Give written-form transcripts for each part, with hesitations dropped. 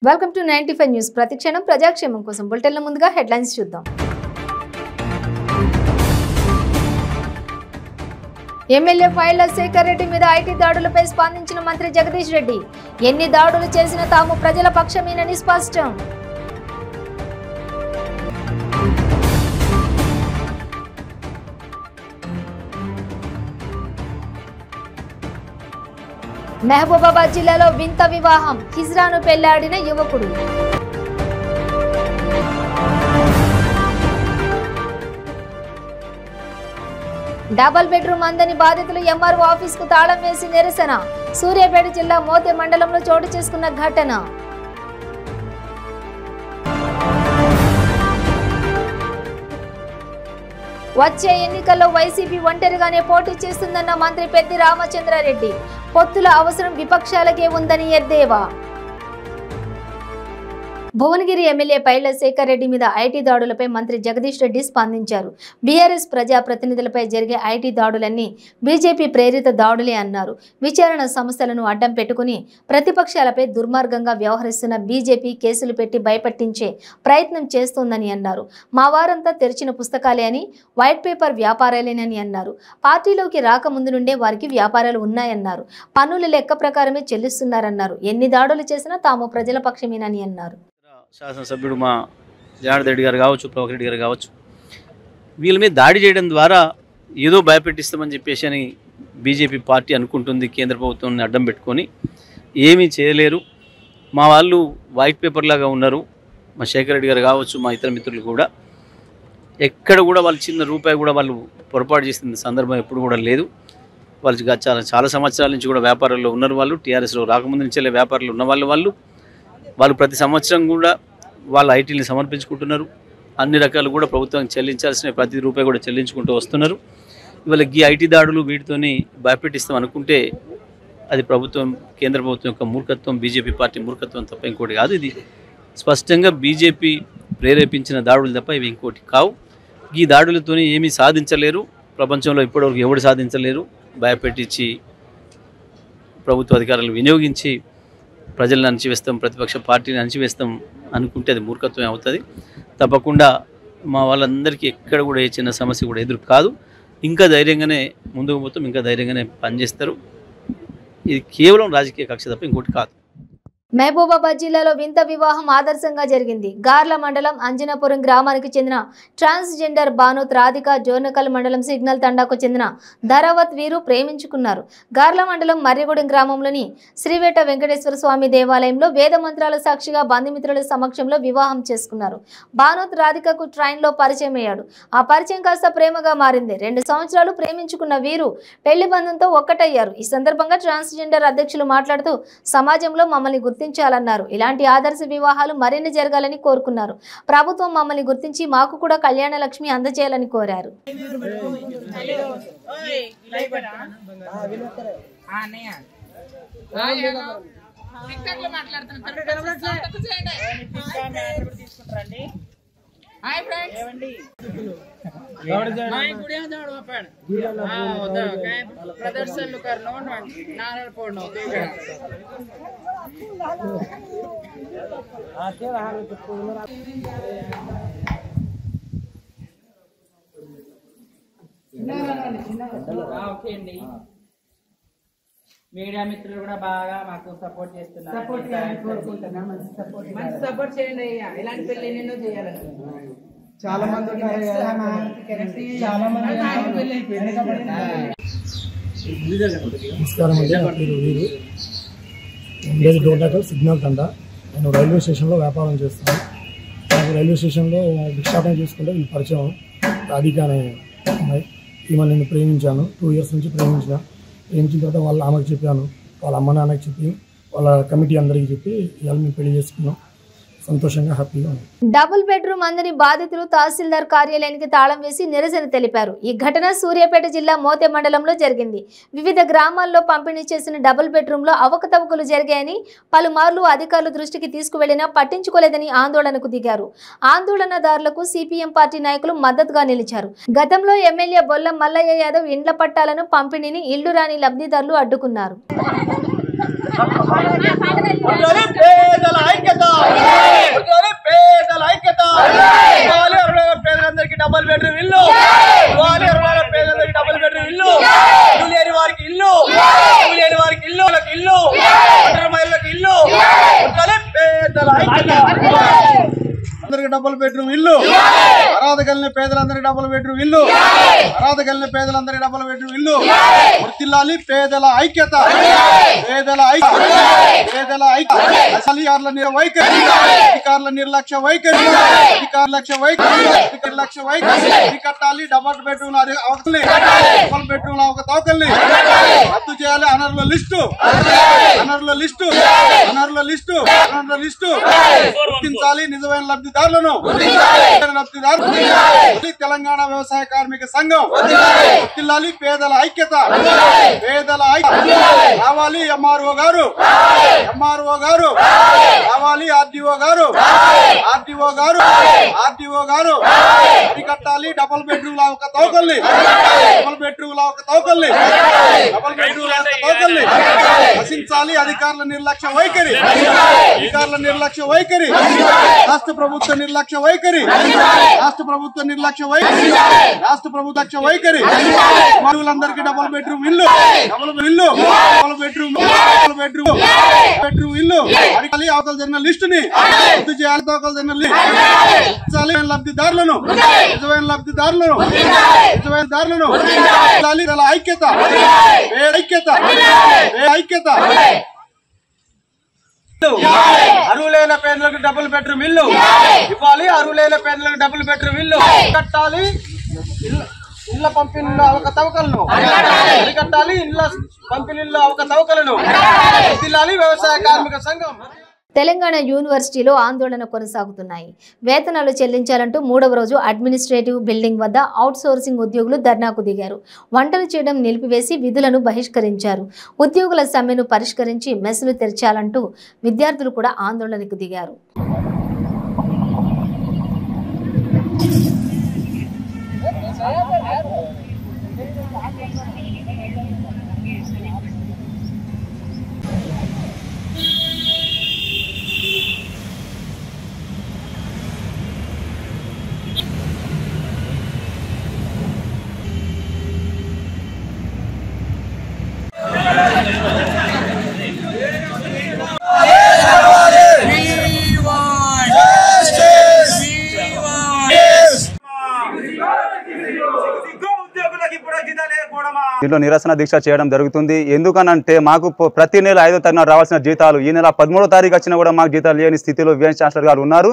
Welcome to 95 news. ప్రతిక్షణం ప్రజాక్షేమం కోసం బులెటిన్ల ముందుగా హెడ్లైన్స్ చూద్దాం. ఎమ్మెల్యే ఫైళ్ల శేఖర్ రెడ్డి మీద ఐటీ దాడులపై స్పందించిన మంత్రి జగదీష్ రెడ్డి. ఎన్ని దాడులు చేసినా తాము ప్రజల పక్షమేనని స్పష్టం. మహబూబాబాద్ జిల్లాలో వింత వివాహం. హిజ్రాను పెళ్లాడిన యువకుడు. డబుల్ బెడ్రూమ్ అందని బాధితులు ఎంఆర్ఓ ఆఫీస్ కు తాళం వేసి నిరసన. సూర్యాపేట జిల్లా మోతే మండలంలో చోటు చేసుకున్న ఘటన. వచ్చే ఎన్నికల్లో వైసీపీ ఒంటరిగానే పోటీ చేస్తుందన్న మంత్రి పెద్ది రామచంద్రారెడ్డి. పొత్తుల అవసరం విపక్షాలకే ఉందని ఎద్దేవా. భువనగిరి ఎమ్మెల్యే పైళ్ల శేఖర్ రెడ్డి మీద ఐటీ దాడులపై మంత్రి జగదీష్ రెడ్డి స్పందించారు. బీఆర్ఎస్ ప్రజాప్రతినిధులపై జరిగే ఐటీ దాడులన్నీ బీజేపీ ప్రేరిత దాడులే అన్నారు. విచారణ సంస్థలను అడ్డం పెట్టుకుని ప్రతిపక్షాలపై దుర్మార్గంగా వ్యవహరిస్తున్న బీజేపీ కేసులు పెట్టి భయపట్టించే ప్రయత్నం చేస్తోందని అన్నారు. మా వారంతా తెరిచిన పుస్తకాలే అని, వైట్ పేపర్ వ్యాపారాలేనని అన్నారు. పార్టీలోకి రాకముందు నుండే వారికి వ్యాపారాలు ఉన్నాయన్నారు. పన్నుల లెక్క ప్రకారమే చెల్లిస్తున్నారన్నారు. ఎన్ని దాడులు చేసినా తాము ప్రజల పక్షమేనని అన్నారు. శాసనసభ్యుడు మా జనార్దన్ రెడ్డి గారు కావచ్చు, ప్రభాకర్ రెడ్డి గారు కావచ్చు, వీళ్ళ మీద దాడి చేయడం ద్వారా ఏదో భయపెట్టిస్తామని చెప్పేసి అని బీజేపీ పార్టీ అనుకుంటుంది. కేంద్ర ప్రభుత్వాన్ని అడ్డం పెట్టుకొని ఏమీ చేయలేరు. మా వాళ్ళు వైట్ పేపర్ లాగా ఉన్నారు. మా శేఖర్ రెడ్డి గారు కావచ్చు, మా ఇతర మిత్రులు కూడా ఎక్కడ కూడా వాళ్ళు చిన్న రూపాయి కూడా వాళ్ళు పొరపాటు చేసిన సందర్భం ఎప్పుడు కూడా లేదు. వాళ్ళు చాలా సంవత్సరాల నుంచి కూడా వ్యాపారాల్లో ఉన్నారు. వాళ్ళు టీఆర్ఎస్లో రాకముందు నుంచే వ్యాపారాలు ఉన్న వాళ్ళు ప్రతి సంవత్సరం కూడా వాళ్ళ ఐటీని సమర్పించుకుంటున్నారు. అన్ని రకాలు కూడా ప్రభుత్వానికి చెల్లించాల్సిన ప్రతి రూపాయి కూడా చెల్లించుకుంటూ వస్తున్నారు. ఇవాళ ఈ ఐటీ దాడులు వీటితోని భయపెట్టిస్తాం అనుకుంటే అది కేంద్ర ప్రభుత్వం యొక్క మూర్ఖత్వం, బీజేపీ పార్టీ మూర్ఖత్వం తప్ప ఇంకోటి కాదు. ఇది స్పష్టంగా బీజేపీ ప్రేరేపించిన దాడులు తప్ప ఇవి ఇంకోటి కావు. ఈ దాడులతోని ఏమీ సాధించలేరు. ప్రపంచంలో ఇప్పటివరకు ఎవరు సాధించలేరు. భయపెట్టించి ప్రభుత్వ అధికారులు వినియోగించి ప్రజలను అణచివేస్తాం, ప్రతిపక్ష పార్టీని అణచివేస్తాం అనుకుంటే అది మూర్ఖత్వం అవుతుంది. తప్పకుండా మా వాళ్ళందరికీ ఎక్కడ కూడా ఏ చిన్న సమస్య కూడా ఎదురు కాదు. ఇంకా ధైర్యంగానే ముందుకు పోతాం, ఇంకా ధైర్యంగానే పనిచేస్తారు. ఇది కేవలం రాజకీయ కక్ష తప్ప ఇంకోటి కాదు. మహబూబాబాద్ జిల్లాలో వింత వివాహం ఆదర్శంగా జరిగింది. గార్ల మండలం అంజనాపురం గ్రామానికి చెందిన ట్రాన్స్జెండర్ భానుత్ రాధిక జోర్నకల్ మండలం సిగ్నల్ తండాకు చెందిన ధరావత్ వీరు ప్రేమించుకున్నారు. గార్ల మండలం మర్రిగూడెం గ్రామంలోని శ్రీవేట వెంకటేశ్వర స్వామి దేవాలయంలో వేద మంత్రాల సాక్షిగా బంధుమిత్రుల సమక్షంలో వివాహం చేసుకున్నారు. భానుత్ రాధికకు ట్రైన్లో పరిచయం అయ్యాడు. ఆ పరిచయం కాస్త ప్రేమగా మారింది. 2 సంవత్సరాలు ప్రేమించుకున్న వీరు పెళ్లి బంధంతో ఒక్కటయ్యారు. ఈ సందర్భంగా ట్రాన్స్జెండర్ అధ్యక్షులు మాట్లాడుతూ సమాజంలో మమ్మల్ని గుర్తించాలన్నారు. ఇలాంటి ఆదర్శ వివాహాలు మరిన్ని జరగాలని కోరుకున్నారు. ప్రభుత్వం మమ్మల్ని గుర్తించి మాకు కూడా కళ్యాణ లక్ష్మి అందజేయాలని కోరారు. हाय फ्रेंड्स प्रदर्शन करनो नारळ फोडनो ఓకే అండి. మీడియా మిత్రులు కూడా బాగా మాకు సపోర్ట్ చేస్తున్నారు. మంచి సపోర్ట్ చేయండి. ఇలాంటి పెళ్లి ఎన్నెన్నో చేయాలని చాలా మంది నమస్కారం అండి. నా పేరు వీరు. ఉండేది డోర్నకల్ సిగ్నల్ తండా. నేను రైల్వే స్టేషన్లో వ్యాపారం చేస్తాను. నాకు రైల్వే స్టేషన్లో భిక్షాటన చేసుకుంటే వీళ్ళు పరిచయం రాధిక అనే అమ్మాయి. ఈమె నేను ప్రేమించాను. 2 years నుంచి ప్రేమించిన తర్వాత వాళ్ళ ఆమెకు చెప్పాను, వాళ్ళ అమ్మ నాన్నకి చెప్పి, వాళ్ళ కమిటీ అందరికీ చెప్పి ఇవాళ మేము పెళ్లి చేసుకున్నాం. సంతోషంగా హ్యాపీగా ఉంది. డబుల్ బెడ్రూమ్ అందని బాధితులు తహసీల్దార్ కార్యాలయానికి తాళం వేసి నిరసన తెలిపారు. ఈ ఘటన సూర్యాపేట జిల్లా మోతే మండలంలో జరిగింది. వివిధ గ్రామాల్లో పంపిణీ చేసిన డబుల్ బెడ్రూమ్ లో అవకతవకలు జరిగాయని పలుమార్లు అధికారుల దృష్టికి తీసుకువెళ్లినా పట్టించుకోలేదని ఆందోళనకు దిగారు. ఆందోళనదారులకు సిపిఎం పార్టీ నాయకులు మద్దతుగా నిలిచారు. గతంలో ఎమ్మెల్యే బొల్లం మల్లయ్య యాదవ్ ఇండ్ల పట్టాలను పంపిణీని ఇళ్లు రాని లబ్ధిదారులు అడ్డుకున్నారు. పేదల ఐక్యత, పేదల ఐక్యత. పేదలందరికీ డబుల్ బెడ్రూమ్ ఇల్లు, పేదలందరికీ డబుల్ బెడ్రూమ్ ఇల్లు, ఇల్లు లేని వారికి ఇల్లు, ఇల్లు లేని వారికి ఇల్లు, ఇల్లు మహిళలకు ఇల్లు. పేదల ఐక్యత, అందరికి డబుల్ బెడ్రూమ్ ఇల్లు, అర్హత కలిగిన పేదలందరికీ డబుల్ బెడ్రూమ్ ఇల్లు, అర్హత కలిగిన పేదలందరికీ డబుల్ బెడ్రూమ్ ఇల్లు. వర్ధిల్లాలి పేదల ఐక్యత, పేదల ఐక్యత, పేదల ఐక్యత. అధికారుల వైఖరి, అధికారుల నిర్లక్ష్య వైఖరి, నిర్లక్ష్య వైఖరి కట్టాలి. డబుల్ బెడ్రూమ్ అవకల్ని, డబుల్ బెడ్రూమ్ అవకతవకల్ని రద్దు చేయాలి. అనర్ల లిస్టు, అనర్ల లిస్టు, అనర్ల లిస్టు, అనర్ల లిస్టు గుర్తించాలి. నిజమైన లబ్ధిదారులను, తెలంగాణ వ్యవసాయ కార్మిక సంఘం వర్ధిల్లాలి. పేదల ఐక్యత, పేదల ఐక్యత రావాలి. ఎంఆర్ఓ గారు, ఎంఆర్ఓ గారు రావాలి. ఆర్డీఓ గారు, ఆర్డీఓ గారు, ఆర్డీఓ గారు అరికట్టాలి. డబుల్ బెడ్రూమ్ అవకతవకల్ని, డబుల్ బెడ్రూమ్ అవకతవకల్ని, డబుల్ బెడ్రూమ్ అవకతవకల్ని నశించాలి. అధికారుల నిర్లక్ష్య వైఖరి, అధికారుల నిర్లక్ష్య వైఖరి, రాష్ట్ర ప్రభుత్వ నిర్లక్ష్య వైఖరి, రాష్ట్ర ప్రభుత్వ నిర్లక్ష్య వైఖరి, రాష్ట్ర ప్రభుత్వ వైఖరి. మహిళలందరికీ డబుల్ బెడ్రూమ్ ఇల్లు, డబుల్ ఇల్లు, double bedroom, double bedroom, bedroom ఇల్లు అడిగాలి. అవతల జరిగిన లిస్టు ని రద్దు చేయాలి. అవతల జరిగిన లబ్ధిదారులను, నిజమైన లబ్ధిదారులను, నిజమైన దారులను ఐక్యత, ఐక్యత, ఐక్యత. అర్హులైన పేదలకు డబుల్ బెడ్రూమ్ ఇల్లు ఇవ్వాలి. అర్హులైన పేదలకు డబుల్ బెడ్రూమ్ ఇల్లు కట్టాలి. ఇళ్ల పంపిణీలో అవకతవకలను అరికట్టాలి. ఇళ్ల పంపిణీలో అవకతవకలను వర్ధిల్లాలి. వ్యవసాయ కార్మిక సంఘం. తెలంగాణ యూనివర్సిటీలో ఆందోళన కొనసాగుతున్నాయి. వేతనాలు చెల్లించాలంటూ 3వ రోజు అడ్మినిస్ట్రేటివ్ బిల్డింగ్ వద్ద అవుట్సోర్సింగ్ ఉద్యోగులు ధర్నాకు దిగారు. వంటలు చేయడం నిలిపివేసి విధులను బహిష్కరించారు. ఉద్యోగుల సమ్మెను పరిష్కరించి మెస్సులు తెరచాలంటూ విద్యార్థులు కూడా ఆందోళనకు దిగారు. దీంట్లో నిరసన దీక్ష చేయడం జరుగుతుంది. ఎందుకనంటే మాకు ప్రతి నెల 5వ తారీఖున రావాల్సిన జీతాలు ఈ నెల 13వ తారీఖు వచ్చినా కూడా మాకు జీతాలు లేని స్థితిలో వైస్ ఛాన్సలర్ గారు ఉన్నారు.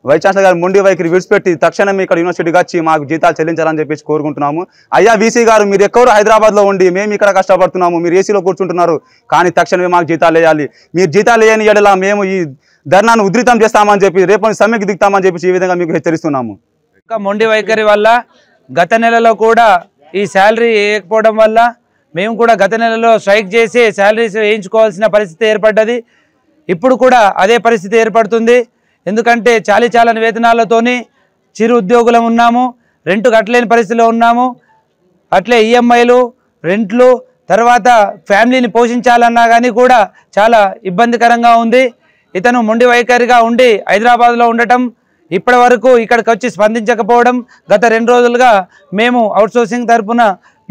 వైస్ ఛాన్సలర్ గారు మొండి వైఖరి విడిచిపెట్టి తక్షణమే ఇక్కడ యూనివర్సిటీకి వచ్చి మాకు జీతాలు చెల్లించాలని చెప్పేసి కోరుకుంటున్నాము. అయ్యా వీసీ గారు, మీరు ఎక్కడో హైదరాబాద్లో ఉండి మేము ఇక్కడ కష్టపడుతున్నాము, మీరు ఏసీలో కూర్చుంటున్నారు, కానీ తక్షణమే మాకు జీతాలు వేయాలి. మీరు జీతాలు వేయని ఎడలా మేము ఈ ధర్నాను ఉధృతం చేస్తామని చెప్పి రేపు సమ్మెకి దిగుతామని చెప్పి ఈ విధంగా మీకు హెచ్చరిస్తున్నాము. మొండి వైఖరి వల్ల గత నెలలో కూడా ఈ శాలరీ వేయకపోవడం వల్ల మేము కూడా గత నెలలో స్ట్రైక్ చేసి శాలరీస్ వేయించుకోవాల్సిన పరిస్థితి ఏర్పడ్డది. ఇప్పుడు కూడా అదే పరిస్థితి ఏర్పడుతుంది. ఎందుకంటే చాలని వేతనాలతోని చిరు ఉద్యోగులం ఉన్నాము, రెంట్ కట్టలేని పరిస్థితిలో ఉన్నాము. అట్లే ఈఎంఐలు, రెంట్లు, తర్వాత ఫ్యామిలీని పోషించాలన్నా కానీ కూడా చాలా ఇబ్బందికరంగా ఉంది. ఇతను మొండి వైఖరిగా ఉండి హైదరాబాద్లో ఉండటం, ఇప్పటి వరకు ఇక్కడికి వచ్చి స్పందించకపోవడం, గత 2 రోజులుగా మేము అవుట్సోర్సింగ్ తరఫున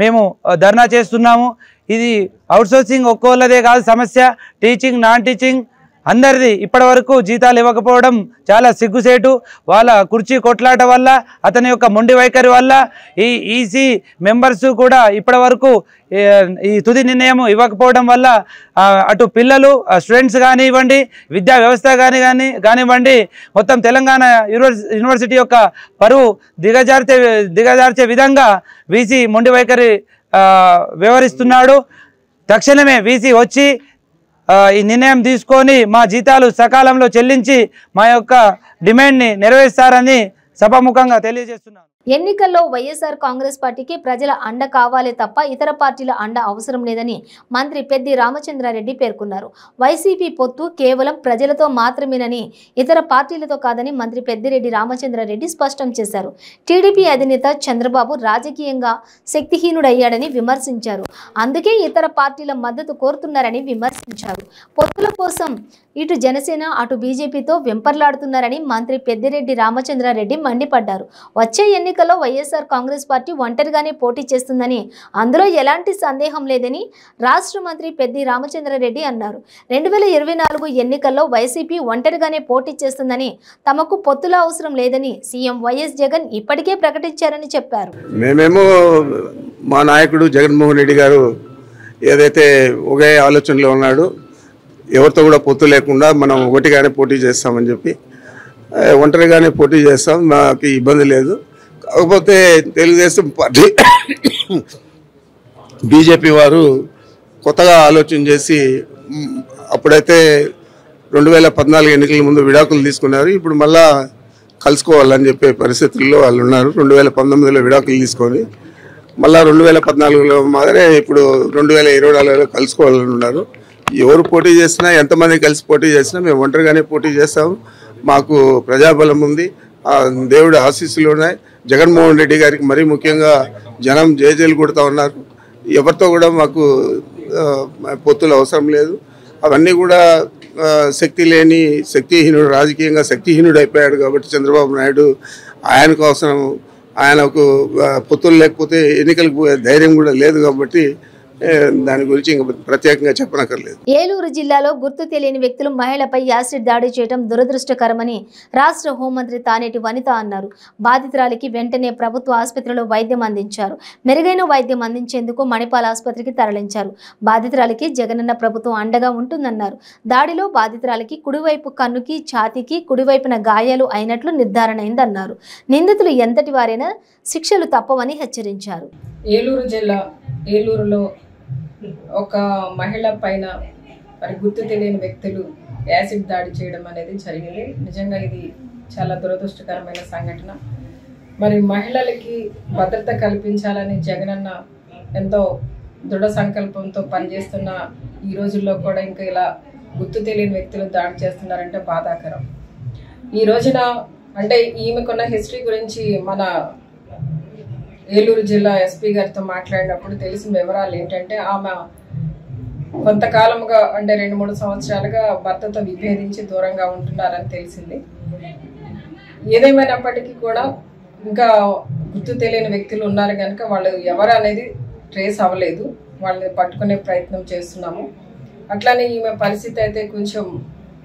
మేము ధర్నా చేస్తున్నాము. ఇది అవుట్సోర్సింగ్ ఒక్కోళ్ళదే కాదు సమస్య, టీచింగ్, నాన్ టీచింగ్ అందరిది ఇప్పటి వరకు జీతాలు ఇవ్వకపోవడం చాలా సిగ్గుసేటు. వాళ్ళ కుర్చీ కొట్లాట వల్ల, అతని యొక్క మొండి వైఖరి వల్ల ఈ ఈసీ మెంబర్స్ కూడా ఇప్పటి వరకు ఈ తుది నిర్ణయం ఇవ్వకపోవడం వల్ల అటు పిల్లలు, స్టూడెంట్స్ కానివ్వండి, విద్యా వ్యవస్థ కానివ్వండి, మొత్తం తెలంగాణ యూనివర్సిటీ యొక్క పరువు దిగజార్చే విధంగా వీసీ మొండి వైఖరి వ్యవహరిస్తున్నాడు. తక్షణమే వీసీ వచ్చి ఈ నిర్ణయం తీసుకొని మా జీతాలు సకాలంలో చెల్లించి మా యొక్క డిమాండ్ని నెరవేర్స్తారని సభాముఖంగా తెలియజేస్తున్నాను. ఎన్నికల్లో వైఎస్ఆర్ కాంగ్రెస్ పార్టీకి ప్రజల అండ కావాలే తప్ప ఇతర పార్టీల అండ అవసరం లేదని మంత్రి పెద్ది రామచంద్రారెడ్డి పేర్కొన్నారు. వైసీపీ పొత్తు కేవలం ప్రజలతో మాత్రమేనని, ఇతర పార్టీలతో కాదని మంత్రి పెద్దిరెడ్డి రామచంద్రారెడ్డి స్పష్టం చేశారు. టీడీపీ అధినేత చంద్రబాబు రాజకీయంగా శక్తిహీనుడయ్యాడని విమర్శించారు. అందుకే ఇతర పార్టీల మద్దతు కోరుతున్నారని విమర్శించారు. పొత్తుల కోసం ఇటు జనసేన అటు బీజేపీతో వెంపర్లాడుతున్నారని మంత్రి పెద్దిరెడ్డి రామచంద్రారెడ్డి మండిపడ్డారు. వచ్చే ఎన్నికల్లో వైఎస్ఆర్ కాంగ్రెస్ పార్టీ ఒంటరిగానే పోటీ చేస్తుందని, అందులో ఎలాంటి సందేహం లేదని రాష్ట్ర మంత్రి పెద్ది రామచంద్రారెడ్డి అన్నారు. 2024 ఎన్నికల్లో వైసీపీ ఒంటరిగానే పోటీ చేస్తుందని, తమకు పొత్తుల అవసరం లేదని సీఎం వైఎస్ జగన్ ఇప్పటికే ప్రకటించారని చెప్పారు. మేమేమో మా నాయకుడు జగన్మోహన్ రెడ్డి గారు ఏదైతే ఒకే ఆలోచనలో ఉన్నాడు, ఎవరితో కూడా పొత్తు లేకుండా మనం ఒకటిగానే పోటీ చేస్తామని చెప్పి ఒంటరిగానే పోటీ చేస్తాం, మాకు ఇబ్బంది లేదు. కాకపోతే తెలుగుదేశం పార్టీ బీజేపీ వారు కొత్తగా ఆలోచన చేసి అప్పుడైతే 2014 ఎన్నికల ముందు విడాకులు తీసుకున్నారు. ఇప్పుడు మళ్ళా కలుసుకోవాలని చెప్పే పరిస్థితుల్లో వాళ్ళు ఉన్నారు. 2019లో విడాకులు తీసుకొని మళ్ళీ 2014లో మాదిరే ఇప్పుడు 2024లో కలుసుకోవాలని ఉన్నారు. ఎవరు పోటీ చేసినా, ఎంతమంది కలిసి పోటీ చేసినా మేము ఒంటరిగానే పోటీ చేస్తాము. మాకు ప్రజాబలం ఉంది, దేవుడి ఆశీస్సులు ఉన్నాయి. జగన్మోహన్ రెడ్డి గారికి మరీ ముఖ్యంగా జనం జేజేలు కొడుతూ ఉన్నారు. ఎవరితో కూడా మాకు పొత్తులు అవసరం లేదు. అవన్నీ కూడా శక్తిహీనుడు, రాజకీయంగా శక్తిహీనుడు అయిపోయాడు. కాబట్టి చంద్రబాబు నాయుడు ఆయనకు అవసరం, ఆయనకు పొత్తులు లేకపోతే ఎన్నికలకు పోయే ధైర్యం కూడా లేదు. కాబట్టి దాని గురించి ఇంకా ప్రత్యేకంగా చెప్పనక్కర్లేదు. ఏలూరు జిల్లాలో గుర్తు తెలియని వ్యక్తులు మహిళపై యాసిడ్ దాడి చేయడం దురదృష్టకరమని రాష్ట్ర హోంమంత్రి తానేటి వనిత అన్నారు. బాధితురాలికి వెంటనే ప్రభుత్వ ఆసుపత్రిలో వైద్యం అందించారు. మెరుగైన వైద్యం అందించేందుకు మణిపాల్ ఆసుపత్రికి తరలించారు. బాధితురాలికి జగనన్న ప్రభుత్వం అండగా ఉంటుందన్నారు. దాడిలో బాధితురాలికి కుడివైపు కన్నుకి, ఛాతీకి కుడివైపున గాయాలు అయినట్లు నిర్ధారణ అయిందన్నారు. నిందితులు ఎంతటి వారైనా శిక్షలు తప్పవని హెచ్చరించారు. ఏలూరు జిల్లా ఏలూరులో ఒక మహిళ పైన మరి గుర్తు తెలియని వ్యక్తులు యాసిడ్ దాడి చేయడం అనేది జరిగింది. నిజంగా ఇది చాలా దురదృష్టకరమైన సంఘటన. మరి మహిళలకి భద్రత కల్పించాలని జగనన్న ఎంతో దృఢ సంకల్పంతో పనిచేస్తున్న ఈ రోజుల్లో కూడా ఇంకా ఇలా గుర్తు తెలియని వ్యక్తులు దాడి చేస్తున్నారంటే బాధాకరం. ఈ రోజున అంటే ఈమెకున్న హిస్టరీ గురించి మన ఏలూరు జిల్లా ఎస్పీ గారితో మాట్లాడినప్పుడు తెలిసిన వివరాలు ఏంటంటే ఆమె కొంతకాలముగా అంటే 2-3 సంవత్సరాలుగా భర్తతో విభేదించి దూరంగా ఉంటున్నారని తెలిసింది. ఏదేమైనప్పటికీ కూడా ఇంకా గుర్తు తెలియని వ్యక్తులు ఉన్నారు కనుక వాళ్ళు ఎవరు అనేది ట్రేస్ అవ్వలేదు. వాళ్ళని పట్టుకునే ప్రయత్నం చేస్తున్నాము. అట్లానే ఈమె పరిస్థితి అయితే కొంచెం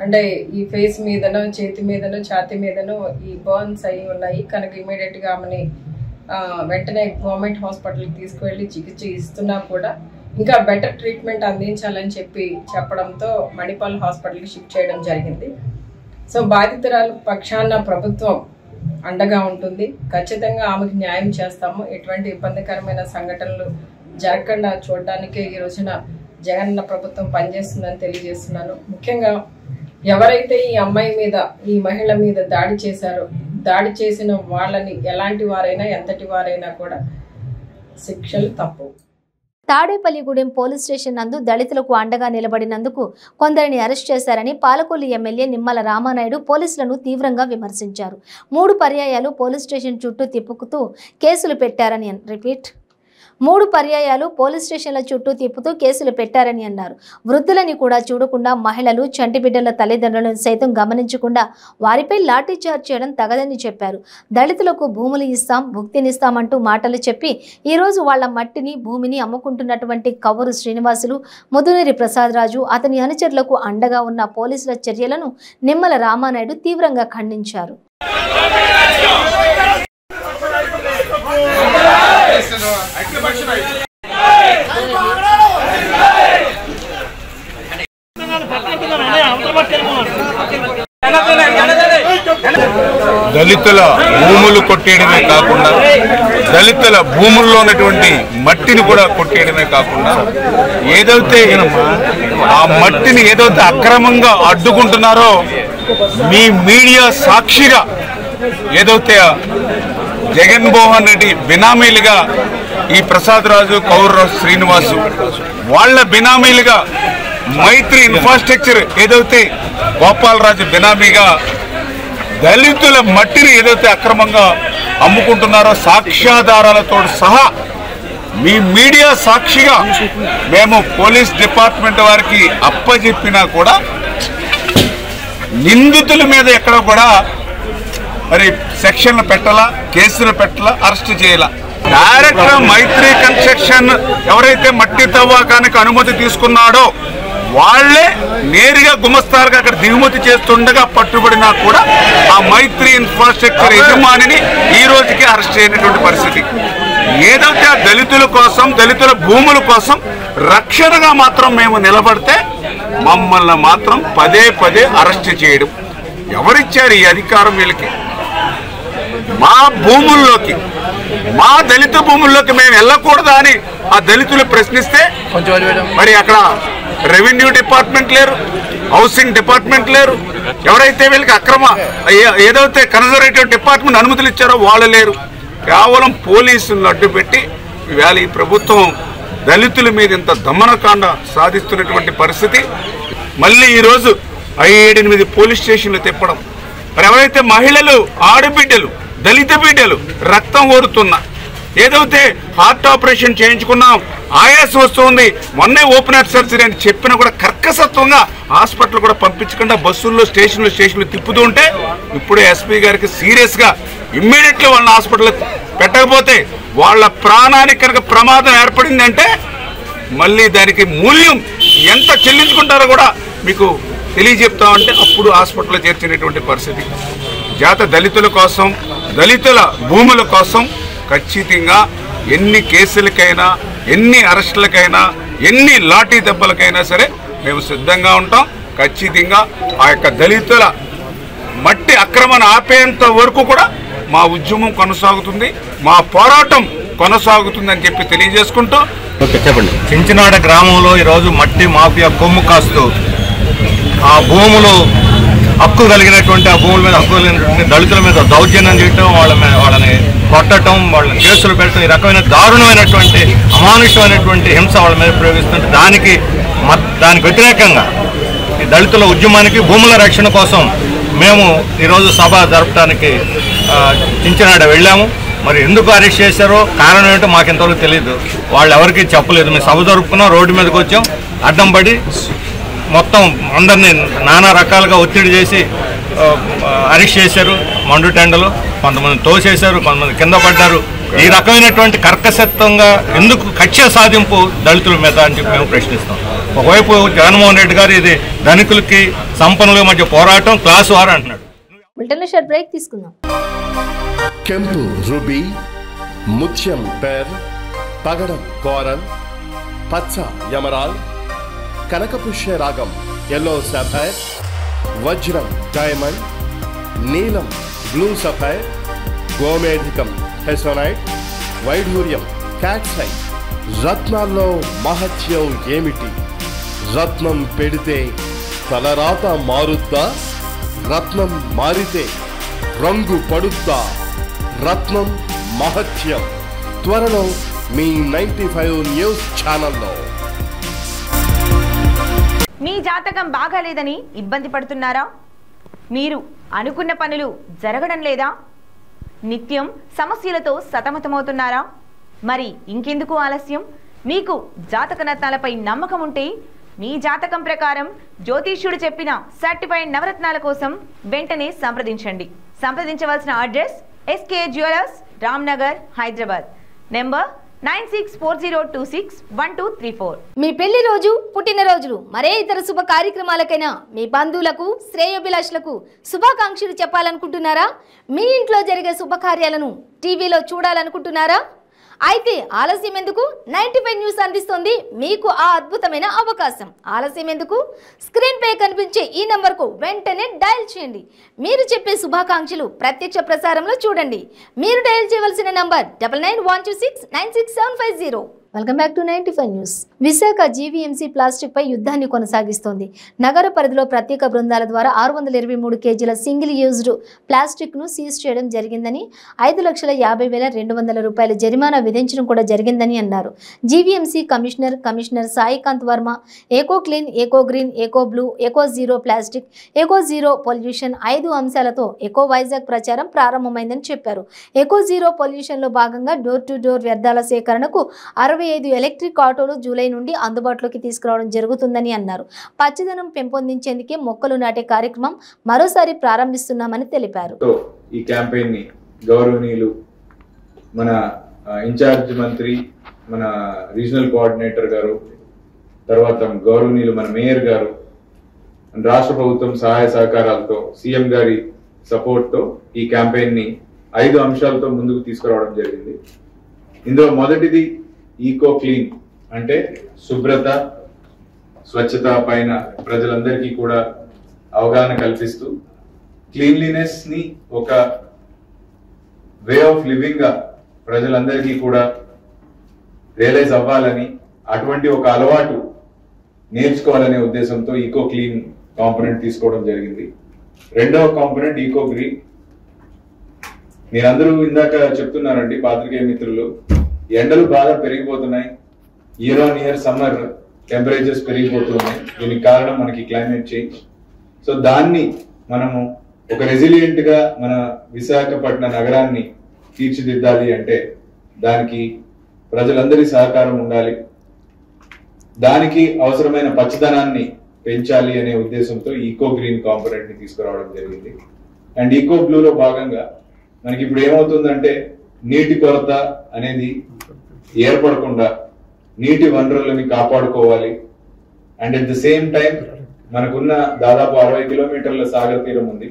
అంటే ఈ ఫేస్ మీదనో, చేతి మీదనో, ఛాతీ మీదనో ఈ బర్న్స్ అయి ఉన్నాయి కనుక ఇమీడియట్గా ఆమెని వెంటనే గవర్నమెంట్ హాస్పిటల్కి తీసుకువెళ్ళి చికిత్స ఇస్తున్నా కూడా ఇంకా బెటర్ ట్రీట్మెంట్ అందించాలని చెప్పడంతో మణిపాల్ హాస్పిటల్కి షిఫ్ట్ చేయడం జరిగింది. సో బాధితురాలు పక్షాన ప్రభుత్వం అండగా ఉంటుంది. ఖచ్చితంగా ఆమెకు న్యాయం చేస్తాము. ఎటువంటి ఇబ్బందికరమైన సంఘటనలు జరగకుండా చూడడానికే ఈ రోజున జగనన్న ప్రభుత్వం పనిచేస్తుందని తెలియజేస్తున్నాను. ముఖ్యంగా ఎవరైతే ఈ అమ్మాయి మీద, ఈ మహిళ మీద దాడి చేశారో, దాడి చేసిన వాళ్ళని ఎలాంటి వారైనా, ఎంతటి వారైనా కూడా శిక్షలు తప్పవు. తాడేపల్లిగూడెం పోలీస్ స్టేషన్ నందు దళితులకు అండగా నిలబడినందుకు కొందరిని అరెస్ట్ చేశారని పాలకొల్లు ఎమ్మెల్యే నిమ్మల రామానాయుడు పోలీసులను తీవ్రంగా విమర్శించారు. 3 పర్యాయాలు పోలీస్ స్టేషన్ చుట్టూ తిప్పుకుతూ కేసులు పెట్టారని పోలీస్ స్టేషన్ల చుట్టూ తిప్పుతూ కేసులు పెట్టారని అన్నారు. వృద్ధులని కూడా చూడకుండా మహిళలు, చంటి బిడ్డల తల్లిదండ్రులను సైతం గమనించకుండా వారిపై లాఠీ చార్జ్ చేయడం తగదని చెప్పారు. దళితులకు భూములు ఇస్తాం, భుక్తినిస్తామంటూ మాటలు చెప్పి ఈరోజు వాళ్ల మట్టిని, భూమిని అమ్ముకుంటున్నటువంటి కవ్వూరు శ్రీనివాసులు, ముదునేరి ప్రసాదరాజు, అతని అనుచరులకు అండగా ఉన్న పోలీసుల చర్యలను నిమ్మల రామానాయుడు తీవ్రంగా ఖండించారు. దళితుల భూములు కొట్టేయడమే కాకుండా, దళితుల భూముల్లో ఉన్నటువంటి మట్టిని కూడా కొట్టేయడమే కాకుండా, ఏదైతే ఆ మట్టిని ఏదైతే అక్రమంగా అడ్డుకుంటున్నారో మీ మీడియా సాక్షిగా ఏదైతే జగన్మోహన్ రెడ్డి బినామీలుగా ఈ ప్రసాద్ రాజు కౌరరాజు శ్రీనివాసు వాళ్ళ బినామీలుగా మైత్రి ఇన్ఫ్రాస్ట్రక్చర్ ఏదైతే గోపాలరాజు బినామీగా దళితుల మట్టిని ఏదైతే అక్రమంగా అమ్ముకుంటున్నారో సాక్ష్యాధారాలతో సహా మీ మీడియా సాక్షిగా మేము పోలీస్ డిపార్ట్మెంట్ వారికి అప్పచెప్పినా కూడా నిందితుల మీద ఎక్కడ కూడా మరి సెక్షన్లు పెట్టాలా, కేసులు పెట్టాలా, అరెస్ట్ చేయాల. డైరెక్ట్ మైత్రి కన్స్ట్రక్షన్ ఎవరైతే మట్టి తవ్వకానికి అనుమతి తీసుకున్నాడో వాళ్లే నేరుగా గుమస్తారుగా అక్కడ దిగుమతి చేస్తుండగా పట్టుబడినా కూడా ఆ మైత్రి ఇన్ఫ్రాస్ట్రక్చర్ యజమానిని ఈ రోజుకి అరెస్ట్ చేయనటువంటి పరిస్థితి. ఏదైతే ఆ దళితుల కోసం, దళితుల భూముల కోసం రక్షణగా మాత్రం మేము నిలబడితే మమ్మల్ని మాత్రం పదే పదే అరెస్ట్ చేయడం. ఎవరిచ్చారు ఈ అధికారం వీళ్ళకి? మా భూముల్లోకి, మా దళిత భూముల్లోకి మేము వెళ్ళకూడదా అని ఆ దళితులు ప్రశ్నిస్తే మరి అక్కడ రెవెన్యూ డిపార్ట్మెంట్ లేరు, హౌసింగ్ డిపార్ట్మెంట్ లేరు, ఎవరైతే వీళ్ళకి అక్రమ ఏదైతే కన్జర్వేటివ్ డిపార్ట్మెంట్ అనుమతులు ఇచ్చారో వాళ్ళు లేరు. కేవలం పోలీసులను అడ్డుపెట్టి ఇవాళ ఈ ప్రభుత్వం దళితుల మీద ఇంత దమనకాండ సాధిస్తున్నటువంటి పరిస్థితి. మళ్ళీ ఈరోజు 7-8 పోలీస్ స్టేషన్లు తిప్పడం. మరి ఎవరైతే మహిళలు, ఆడబిడ్డలు, దళిత బిడ్డలు రక్తం ఓరుతున్నా, ఏదైతే హార్ట్ ఆపరేషన్ చేయించుకున్నాం, ఆయాసం వస్తుంది, మొన్నే ఓపెన్ హార్ట్ సర్జరీ అని చెప్పినా కూడా కర్కసత్వంగా హాస్పిటల్ కూడా పంపించకుండా బస్సుల్లో స్టేషన్లు తిప్పుతూ ఉంటే ఇప్పుడే ఎస్పీ గారికి సీరియస్గా ఇమ్మీడియట్లీ వాళ్ళని హాస్పిటల్ పెట్టకపోతే వాళ్ళ ప్రాణానికి కనుక ప్రమాదం ఏర్పడిందంటే మళ్ళీ దానికి మూల్యం ఎంత చెల్లించుకుంటారో కూడా మీకు తెలియజెప్తామంటే అప్పుడు హాస్పిటల్లో చేర్చినటువంటి పరిస్థితి. జాత దళితుల కోసం, దళితుల భూముల కోసం ఖచ్చితంగా ఎన్ని కేసులకైనా, ఎన్ని అరెస్టులకైనా, ఎన్ని లాఠీ దెబ్బలకైనా సరే మేము సిద్ధంగా ఉంటాం. ఖచ్చితంగా ఆ యొక్క దళితుల మట్టి ఆక్రమణ ఆపేంత వరకు కూడా మా ఉద్యమం కొనసాగుతుంది, మా పోరాటం కొనసాగుతుందని చెప్పి తెలియజేసుకుంటూ చెప్పండి. చించినాడ గ్రామంలో ఈరోజు మట్టి మాఫియా కొమ్ము కాస్తూ ఆ భూములు హక్కు కలిగినటువంటి, ఆ భూముల మీద హక్కు కలిగినటువంటి దళితుల మీద దౌర్జన్యం చేయటం, వాళ్ళని కొట్టడం, వాళ్ళని కేసులు పెట్టడం, ఈ రకమైన దారుణమైనటువంటి అమానుషమైనటువంటి హింస వాళ్ళ మీద ప్రయోగిస్తుంటే దానికి వ్యతిరేకంగా ఈ దళితుల ఉద్యమానికి, భూముల రక్షణ కోసం మేము ఈరోజు సభ జరపడానికి చించినాడ వెళ్ళాము. మరి ఎందుకు అరెస్ట్ చేశారో కారణం ఏంటో మాకు ఇంతవరకు తెలియదు. వాళ్ళు ఎవరికి చెప్పలేదు. మేము సభ జరుపుకున్నాం, రోడ్డు మీదకి వచ్చాం, అడ్డం పడి మొత్తం అందరినీ నానా రకాలుగా ఒత్తిడి చేసి అరెస్ట్ చేశారు. మండు టెండలు కొంతమంది తోసేశారు, కొంతమంది కింద పడ్డారు. ఈ రకమైనటువంటి కర్కశత్వంగా ఎందుకు కక్ష సాధింపు దళితుల మీద అని చెప్పి మేము ప్రశ్నిస్తాం. ఒకవైపు జగన్మోహన్ రెడ్డి గారు ఇది ధనికులకి సంపన్నుల మధ్య పోరాటం, క్లాస్ వార్ అంటున్నాడు. ಕೆಂಪು ರುಬಿ, ಮುತ್ಯಂ ಪೆರ್, పగడం కోరల్, పచ్చ ఎమరాల్, కనకపుష్య రాగం ఎల్లో సఫైర్, వజ్రం డైమండ్, నీలం బ్లూ సఫైర్, గోమేధికం హెసోనైట్, వైఢూర్యం క్యాట్సైట్. రత్నాల్లో మహత్యం ఏమిటి? రత్నం పెడితే తలరాత మారుద్దా? రత్నం మారితే రంగు పడుద్దా? రత్నం మహత్యం త్వరలో మీ 95 న్యూస్ ఛానల్లో. మీ జాతకం బాగాలేదని ఇబ్బంది పడుతున్నారా? మీరు అనుకున్న పనులు జరగడం లేదా? నిత్యం సమస్యలతో సతమతమవుతున్నారా? మరి ఇంకెందుకు ఆలస్యం? మీకు జాతక రత్నాలపై నమ్మకం ఉంటే మీ జాతకం ప్రకారం జ్యోతిష్యుడు చెప్పిన సర్టిఫైడ్ నవరత్నాల కోసం వెంటనే సంప్రదించండి. సంప్రదించవలసిన address SK jewellers, Ramnagar, Hyderabad. Number 9640261234. మీ పెళ్లి రోజు, పుట్టినరోజులు, మరే ఇతర శుభ కార్యక్రమాలకైనా మీ బంధువులకు, శ్రేయోభిలాషులకు శుభాకాంక్షలు చెప్పాలనుకుంటున్నారా? మీ ఇంట్లో జరిగే శుభకార్యాలను టీవీలో చూడాలనుకుంటున్నారా? అయితే ఆలస్యం ఎందుకు? 95 న్యూస్ అందిస్తోంది మీకు ఆ అద్భుతమైన అవకాశం. ఆలస్యం ఎందుకు? స్క్రీన్ పై కనిపించే ఈ నంబర్కు వెంటనే డయల్ చేయండి. మీరు చెప్పే శుభాకాంక్షలు ప్రత్యక్ష ప్రసారంలో చూడండి. మీరు డయల్ చేయవలసిన number 9912696750. Welcome back to 95 news. Visakha GVMC plastic పై యుద్ధాన్ని కొనసాగిస్తోంది. నగర పరిధిలో ప్రత్యేక బృందాల ద్వారా 623 కేజీల సింగిల్ యూజ్డ్ ప్లాస్టిక్ ను సీజ్ చేయడం జరిగిందని, 5,50,200 రూపాయల జరిమానా విధించడం కూడా జరిగిందని అన్నారు. GVMC commissioner Saikanth Varma eco clean, eco green, eco blue, eco zero plastic, eco zero pollution 5 అంశాలతో ఎకో వైజాగ్ ప్రచారం ప్రారంభమైందని చెప్పారు. ఎకో జీరో పొల్యూషన్ లో భాగంగా డోర్ టు డోర్ వ్యర్థాల సేకరణకు 65 ఎలక్ట్రిక్ ఆటోలు జూలై నుండి అందుబాటులోకి తీసుకురావడం జరుగుతుందని అన్నారు. పచ్చదనం పెంపొందించేందుకే మొక్కలు నాటే కార్యక్రమం మరోసారి ప్రారంభిస్తున్నామని తెలిపారు. ఈ క్యాంపెయిన్ ని గౌరవనీయులు మన ఇన్ఛార్జ్ మంత్రి, మన రీజనల్ కోఆర్డినేటర్ గారు, తర్వాత గౌరవనీయులు మన మేయర్ గారు, రాష్ట్ర ప్రభుత్వం సహాయ సహకారాలతో, సీఎం గారి సపోర్ట్ తో ఈ క్యాంపెయిన్ ని 5 అంశాలతో ముందుకు తీసుకురావడం జరిగింది. ఇందులో మొదటిది ఈకో క్లీన్, అంటే శుభ్రత, స్వచ్ఛత పైన ప్రజలందరికీ కూడా అవగాహన కల్పిస్తూ క్లీన్లీనెస్ ని ఒక వే ఆఫ్ లివింగ్ గా ప్రజలందరికీ కూడా రియలైజ్ అవ్వాలని, అటువంటి ఒక అలవాటు నేర్చుకోవాలనే ఉద్దేశంతో ఈకో క్లీన్ కాంపోనెంట్ తీసుకోవడం జరిగింది. రెండవ కాంపోనెంట్ ఈకో గ్రీన్. మీరందరూ ఇందాక చెప్తున్నారండి పాత్రికేయ మిత్రులు, ఎండలు బాగా పెరిగిపోతున్నాయి, year on year summer temperatures పెరిగిపోతున్నాయి. దీనికి కారణం మనకి క్లైమేట్ చేంజ్. సో దాన్ని మనము ఒక రెసిలియంట్ గా మన విశాఖపట్నం నగరాన్ని తీర్చిదిద్దాలి అంటే దానికి ప్రజలందరి సహకారం ఉండాలి. దానికి అవసరమైన పచ్చదనాన్ని పెంచాలి అనే ఉద్దేశంతో ఈకో గ్రీన్ కాంపోనెంట్ ని తీసుకురావడం జరిగింది. అండ్ ఈకో బ్లూలో భాగంగా మనకి ఇప్పుడు ఏమవుతుందంటే నీటి కొరత అనేది ఏర్పడకుండా నీటి వనరులని కాపాడుకోవాలి. And at the same time మనకున్న దాదాపు 60 కిలోమీటర్ల సాగర్ తీరం ఉంది.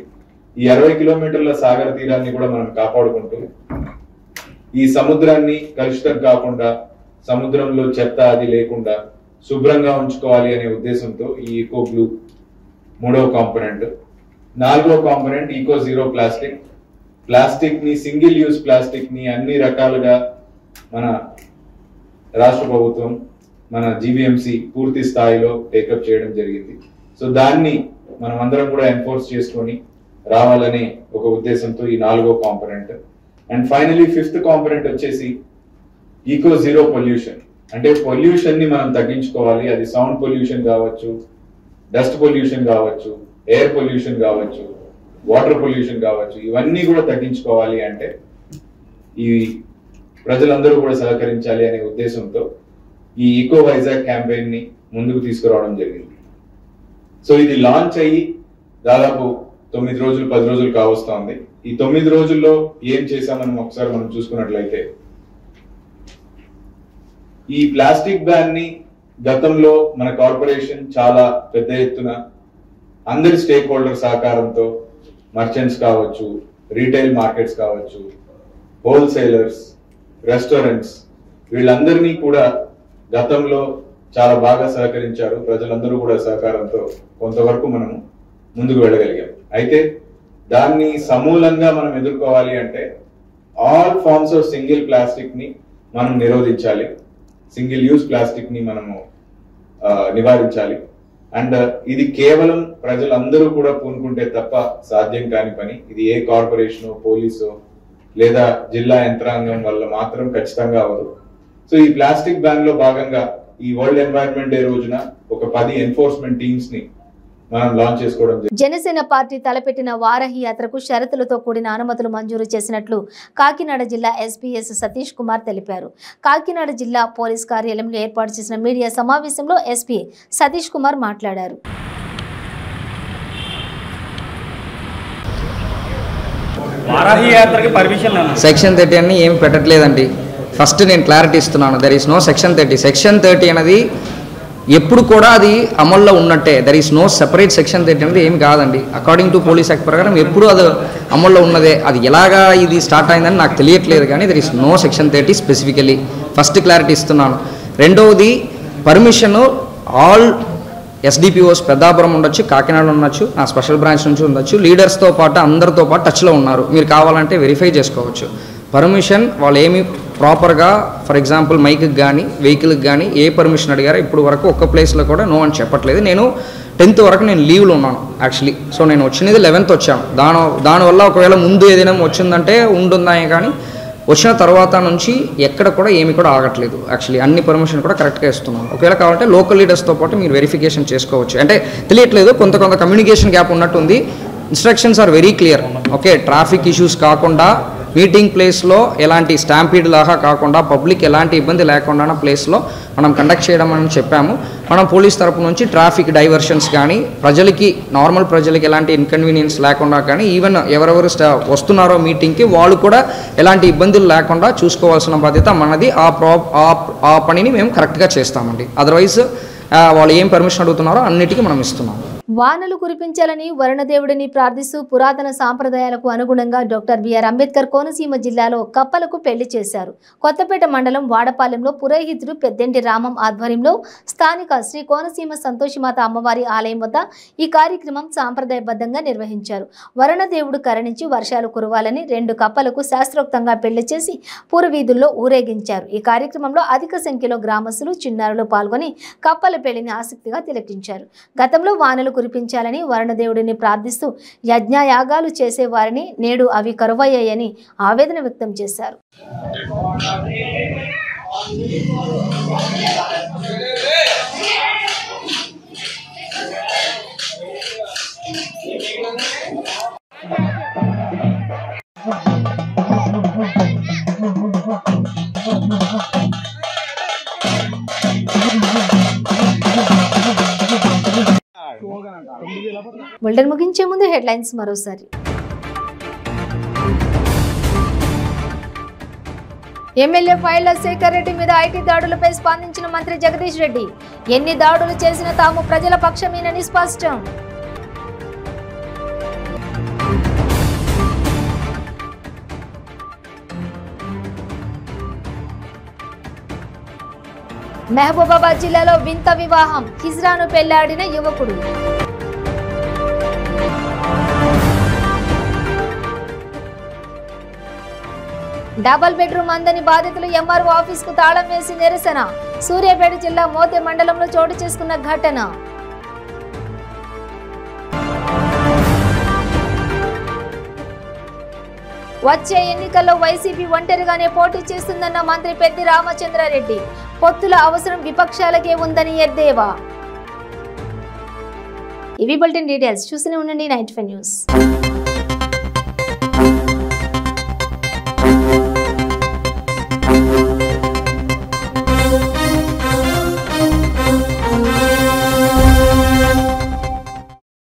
ఈ 60 కిలోమీటర్ల సాగర్ తీరాన్ని కూడా మనం కాపాడుకుంటూ ఈ సముద్రాన్ని కలుషితం కాకుండా, సముద్రంలో చెత్త అది లేకుండా శుభ్రంగా ఉంచుకోవాలి అనే ఉద్దేశంతో ఈ ఈకో బ్లూ మూడవ కాంపోనెంట్. నాలుగో component eco zero plastic. Plastic ని, సింగిల్ యూజ్ ప్లాస్టిక్ ని అన్ని రకాలుగా మన రాష్ట్ర ప్రభుత్వం, మన జీవీఎంసీ పూర్తి స్థాయిలో టేకప్ చేయడం జరిగింది. సో దాన్ని మనం అందరం కూడా ఎన్ఫోర్స్ చేసుకొని రావాలనే ఒక ఉద్దేశంతో ఈ నాలుగో component. And finally 5th component వచ్చేసి ఈకో జీరో పొల్యూషన్. అంటే పొల్యూషన్ ని మనం తగ్గించుకోవాలి. అది సౌండ్ పొల్యూషన్ కావచ్చు, డస్ట్ పొల్యూషన్ కావచ్చు, ఎయిర్ పొల్యూషన్ కావచ్చు, వాటర్ పొల్యూషన్ కావచ్చు. ఇవన్నీ కూడా తగ్గించుకోవాలి అంటే ఈ ప్రజలందరూ కూడా సహకరించాలి అనే ఉద్దేశంతో ఈ ఈకో వైజాగ్ క్యాంపెయిన్ ని ముందుకు తీసుకురావడం జరిగింది. సో ఇది లాంచ్ అయ్యి దాదాపు 9 రోజులు 10 రోజులు కావస్తోంది. ఈ 9 రోజుల్లో ఏం చేశామని ఒకసారి మనం చూసుకున్నట్లయితే, ఈ ప్లాస్టిక్ బ్యాన్ ని గతంలో మన కార్పొరేషన్ చాలా పెద్ద ఎత్తున అందరి స్టేక్ హోల్డర్ సహకారంతో, మర్చెంట్స్ కావచ్చు, రీటైల్ మార్కెట్స్ కావచ్చు, హోల్సేలర్స్, రెస్టారెంట్స్, వీళ్ళందరినీ కూడా గతంలో చాలా బాగా సహకరించారు. ప్రజలందరూ కూడా సహకారంతో కొంతవరకు మనము ముందుకు వెళ్ళగలిగాం. అయితే దాన్ని సమూలంగా మనం ఎదుర్కోవాలి అంటే all forms of single plastic ని మనం నిరోధించాలి. సింగిల్ యూజ్ ప్లాస్టిక్ ని మనము నివారించాలి. అండ్ ఇది కేవలం ప్రజలందరూ కూడా పూనుకుంటే తప్ప సాధ్యం కాని పని. ఇది ఏ కార్పొరేషన్, పోలీసు లేదా జిల్లా యంత్రాంగం వల్ల మాత్రం ఖచ్చితంగా అవ్వదు. సో ఈ ప్లాస్టిక్ బ్యాన్ లో భాగంగా ఈ వరల్డ్ ఎన్వైరన్మెంట్ డే రోజున ఒక 10 ఎన్ఫోర్స్మెంట్ టీమ్స్ ని మనం లాంచ్ చేసుకోవడం. జనసేన పార్టీ తలపెట్టిన వారాహి యాత్రకు షరతులతో కూడిన అనుమతులు మంజూరు చేసినట్లు కాకినాడ జిల్లా ఎస్పీఎస్ సతీష్ కుమార్ తెలిపారు. కాకినాడ జిల్లా పోలీస్ కార్యాలయంలో ఏర్పాటు చేసిన మీడియా సమావేశంలో ఎస్పీ సతీష్ కుమార్ మాట్లాడారు. సెక్షన్ 30 అని ఏం పెట్టట్లేదండి. ఫస్ట్ నేను క్లారిటీ ఇస్తున్నాను. There is no section 30. Section 30 అనేది ఎప్పుడు కూడా అది అమల్లో ఉన్నట్టే. There is no separate section 30 అనేది ఏమి కాదండి. అకార్డింగ్ టు పోలీస్ యాక్ట్ ప్రకారం ఎప్పుడు అది అమల్లో ఉన్నదే. అది ఎలాగా ఇది స్టార్ట్ అయిందని నాకు తెలియట్లేదు, కానీ there is no section 30 specifically. First clarity ఇస్తున్నాను. రెండవది, పర్మిషన్ ఆల్ ఎస్డిపిఓస్ పెద్దాపురం ఉండొచ్చు, కాకినాడ ఉండొచ్చు, నా స్పెషల్ బ్రాంచ్ నుంచి ఉండొచ్చు, లీడర్స్తో పాటు అందరితో పాటు టచ్లో ఉన్నారు. మీరు కావాలంటే వెరిఫై చేసుకోవచ్చు. పర్మిషన్ వాళ్ళు ఏమి ప్రాపర్గా ఫర్ ఎగ్జాంపుల్ మైక్కి కానీ వెహికల్కి కానీ ఏ పర్మిషన్ అడిగారో ఇప్పుడు వరకు ఒక్క ప్లేస్లో కూడా నో అని చెప్పట్లేదు. నేను 10th వరకు నేను లీవ్లో ఉన్నాను యాక్చువల్లీ. సో నేను వచ్చినది 11th వచ్చాను. దానివల్ల ఒకవేళ ముందు ఏదైనా వచ్చిందంటే ఉంటుందా కానీ వచ్చిన తర్వాత నుంచి ఎక్కడ కూడా ఏమి కూడా ఆగట్లేదు. యాక్చువల్లీ అన్ని పర్మిషన్ కూడా కరెక్ట్గా ఇస్తున్నాను. ఒకవేళ కావాలంటే లోకల్ లీడర్స్తో పాటు మీరు వెరిఫికేషన్ చేసుకోవచ్చు. అంటే తెలియట్లేదు, కొంత కమ్యూనికేషన్ గ్యాప్ ఉన్నట్టుంది. Instructions are very clear. Okay, traffic issues కాకుండా మీటింగ్ ప్లేస్లో ఎలాంటి స్టాంపీడ్ లాగా కాకుండా పబ్లిక్ ఎలాంటి ఇబ్బంది లేకుండా ప్లేస్లో మనం కండక్ట్ చేయడం అని చెప్పాము. మనం పోలీస్ తరపు నుంచి ట్రాఫిక్ డైవర్షన్స్ కానీ నార్మల్ ప్రజలకి ఎలాంటి ఇన్కన్వీనియన్స్ లేకుండా కానీ ఈవెన్ ఎవరెవరు వస్తున్నారో మీటింగ్కి వాళ్ళు కూడా ఎలాంటి ఇబ్బందులు లేకుండా చూసుకోవాల్సిన బాధ్యత మనది. ఆ పనిని మేము కరెక్ట్గా చేస్తామండి. అదర్వైజ్ వాళ్ళు ఏం పర్మిషన్ అడుగుతున్నారో అన్నిటికీ మనం ఇస్తున్నాము. వానలు కురిపించాలని వరుణదేవుడిని ప్రార్థిస్తూ పురాతన సాంప్రదాయాలకు అనుగుణంగా డాక్టర్ బిఆర్ అంబేద్కర్ కోనసీమ జిల్లాలో కప్పలకు పెళ్లి చేశారు. కొత్తపేట మండలం వాడపాలెంలో పురోహితుడు పెద్దంటి రామం ఆధ్వర్యంలో స్థానిక శ్రీ కోనసీమ సంతోషిమాత అమ్మవారి ఆలయం వద్ద ఈ కార్యక్రమం సాంప్రదాయబద్ధంగా నిర్వహించారు. వరుణదేవుడు కరుణించి వర్షాలు కురవాలని 2 కప్పలకు శాస్త్రోక్తంగా పెళ్లి చేసి పూర్వీధుల్లో ఊరేగించారు. ఈ కార్యక్రమంలో అధిక సంఖ్యలో గ్రామస్తులు, చిన్నారులు పాల్గొని కప్పల పెళ్లిని ఆసక్తిగా తిలకించారు. గతంలో వానలు కురిపించాలని వరుణదేవుడిని ప్రార్థిస్తూ యజ్ఞయాగాలు చేసేవారిని నేడు అవి కరువయ్యాయని ఆవేదన వ్యక్తం చేశారు. బులెటిన్ ముగించే ముందు హెడ్లైన్స్ మరోసారి. ఎమ్మెల్యే ఫైళ్ల శేఖర్ రెడ్డి మీద ఐటీ దాడులపై స్పందించిన మంత్రి జగదీష్ రెడ్డి. ఎన్ని దాడులు చేసినా తాము ప్రజల పక్షమేనని స్పష్టం. మహబూబాబాద్ జిల్లాలో వింత వివాహం, హిజ్రాను పెళ్లాడిన యువకుడు. డబల్ బెడ్రూమ్ అందని బాధితులు ఎంఆర్ఓ ఆఫీస్ కు తాళం వేసి నిరసన. సూర్యాపేట జిల్లా మోతే మండలంలో చోటు చేసుకున్న ఘటన. వచ్చే ఎన్నికల్లో వైసీపీ ఒంటరిగానే పోటీ చేస్తుందన్న మంత్రి పెద్ది రామచంద్రారెడ్డి. పొత్తుల అవసరం విపక్షాలకే ఉందని ఎద్దేవా. ఇవి బులెటిన్ డీటెయిల్స్. చూస్తూనే ఉండండి 95 న్యూస్.